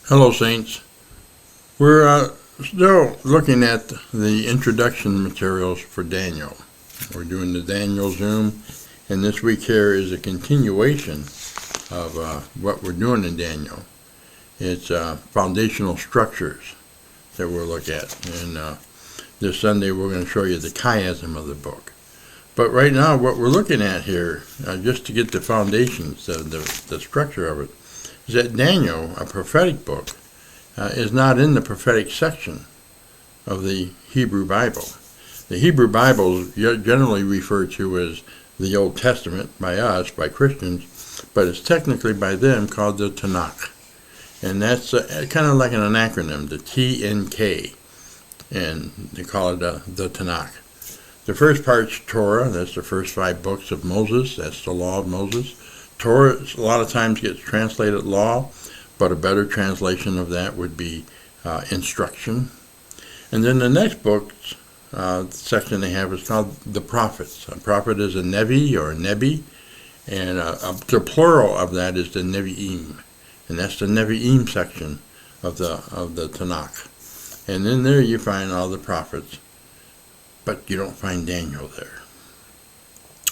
Hello, Saints. We're still looking at the introduction materials for Daniel. We're doing the Daniel Zoom, and this week here is a continuation of what we're doing in Daniel. It's foundational structures that we'll look at, and this Sunday we're going to show you the chiasm of the book. But right now what we're looking at here, just to get the foundations, the structure of it, is that Daniel, a prophetic book, is not in the prophetic section of the Hebrew Bible. The Hebrew Bible is generally referred to as the Old Testament by us, by Christians, but it's technically by them called the Tanakh. And that's kind of like an acronym, the TNK, and they call it the Tanakh. The first part's Torah, that's the first 5 books of Moses, that's the law of Moses. Torah a lot of times gets translated law, but a better translation of that would be instruction. And then the next book section they have is called the prophets. A prophet is a nevi or a nebi, and the plural of that is the nevi'im, and that's the nevi'im section of the Tanakh. And then there you find all the prophets, but you don't find Daniel there.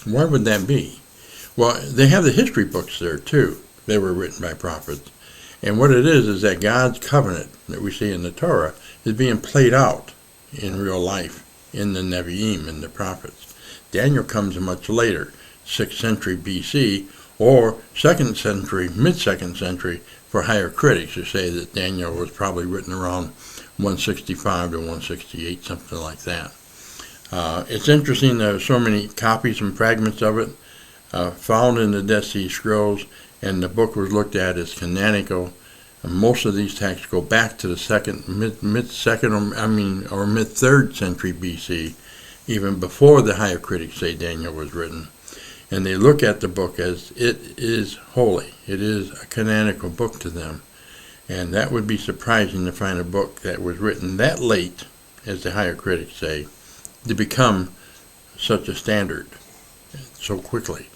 Why would that be? Well, they have the history books there too. They were written by prophets. And what it is that God's covenant that we see in the Torah is being played out in real life in the Nevi'im and the prophets. Daniel comes much later, 6th century BC, or 2nd century, mid-2nd century for higher critics who say that Daniel was probably written around 165 to 168, something like that. It's interesting there are so many copies and fragments of it found in the Dead Sea Scrolls, and the book was looked at as canonical. And most of these texts go back to the mid-3rd century BC, even before the higher critics say Daniel was written. And they look at the book as it is holy. It is a canonical book to them. And that would be surprising to find a book that was written that late, as the higher critics say, to become such a standard so quickly.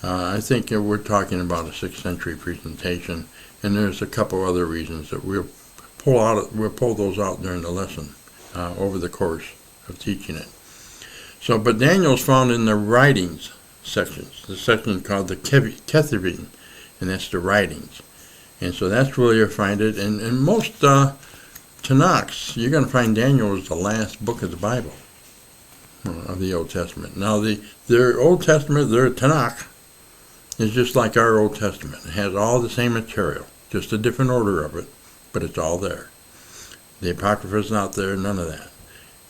I think we're talking about a 6th century presentation, and there's a couple other reasons that we'll pull those out during the lesson over the course of teaching it. So, but Daniel's found in the writings sections, the section called the Ketuvim, and that's the writings. And so that's where you'll find it. And in most Tanakhs, you're going to find Daniel is the last book of the Bible, of the Old Testament. Now, their Old Testament, their Tanakh, is just like our Old Testament. It has all the same material, just a different order of it, but it's all there. The Apocrypha is not there, none of that.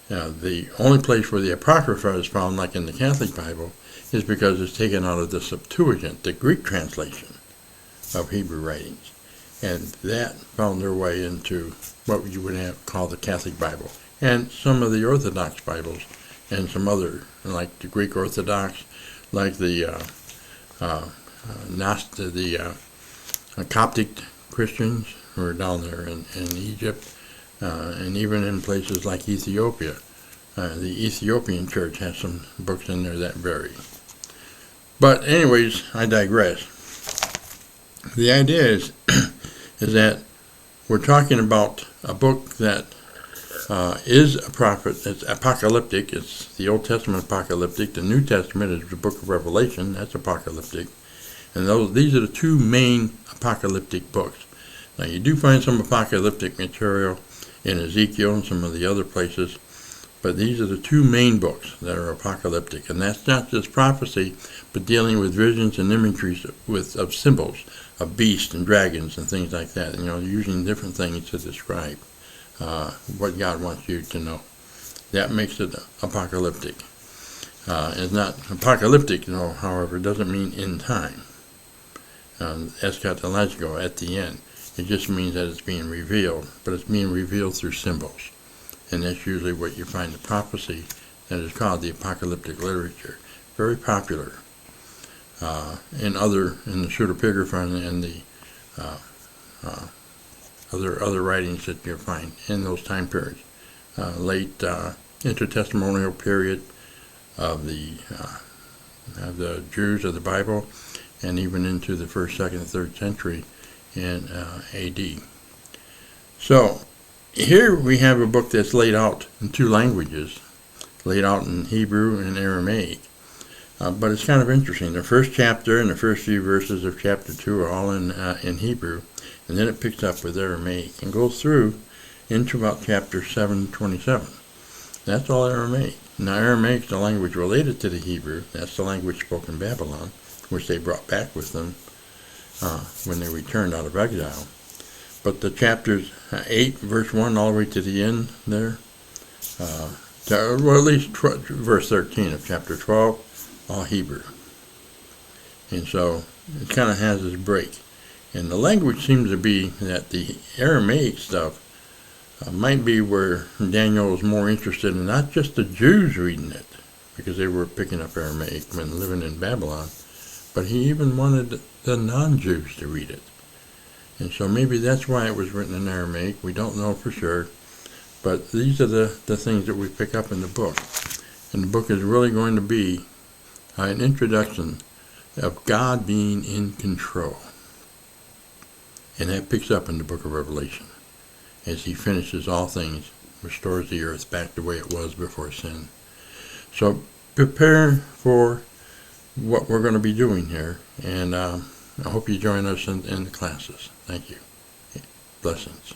Now, the only place where the Apocrypha is found, like in the Catholic Bible, is because it's taken out of the Septuagint, the Greek translation of Hebrew writings. And that found their way into what you would call the Catholic Bible. And some of the Orthodox Bibles, and some other, like the Greek Orthodox, like the Coptic Christians who are down there in Egypt, and even in places like Ethiopia. The Ethiopian church has some books in there that vary. But anyways, I digress. The idea is that we're talking about a book that is a prophet. It's apocalyptic. It's the Old Testament apocalyptic. The New Testament is the book of Revelation. That's apocalyptic. And these are the 2 main apocalyptic books. Now, you do find some apocalyptic material in Ezekiel and some of the other places, but these are the 2 main books that are apocalyptic. And that's not just prophecy, but dealing with visions and imageries of symbols, of beasts and dragons and things like that. Using different things to describe what God wants you to know. That makes it apocalyptic. It's not apocalyptic, however, doesn't mean in time. Eschatological at the end. It just means that it's being revealed, but it's being revealed through symbols. And that's usually what you find the prophecy that is called the apocalyptic literature. Very popular in the pseudepigrapha and the other writings that you find in those time periods. Late intertestamental period of the Jews of the Bible, and even into the 1st, 2nd, 3rd century in AD. So here we have a book that's laid out in two languages, laid out in Hebrew and Aramaic. But it's kind of interesting. The first chapter and the first few verses of chapter 2 are all in Hebrew, and then it picks up with Aramaic and goes through into about chapter 7:27. That's all Aramaic. Now Aramaic is the language related to the Hebrew. That's the language spoken in Babylon, which they brought back with them when they returned out of exile. But the chapters 8, verse 1, all the way to the end there, well, at least verse 13 of chapter 12, all Hebrew. And so it kind of has this break. And the language seems to be that the Aramaic stuff might be where Daniel was more interested in not just the Jews reading it, because they were picking up Aramaic when living in Babylon, but he even wanted the non-Jews to read it. And so maybe that's why it was written in Aramaic. We don't know for sure. But these are the things that we pick up in the book. And the book is really going to be an introduction of God being in control. And that picks up in the book of Revelation as he finishes all things, restores the earth back the way it was before sin. So prepare for what we're going to be doing here. And I hope you join us in the classes. Thank you. Blessings.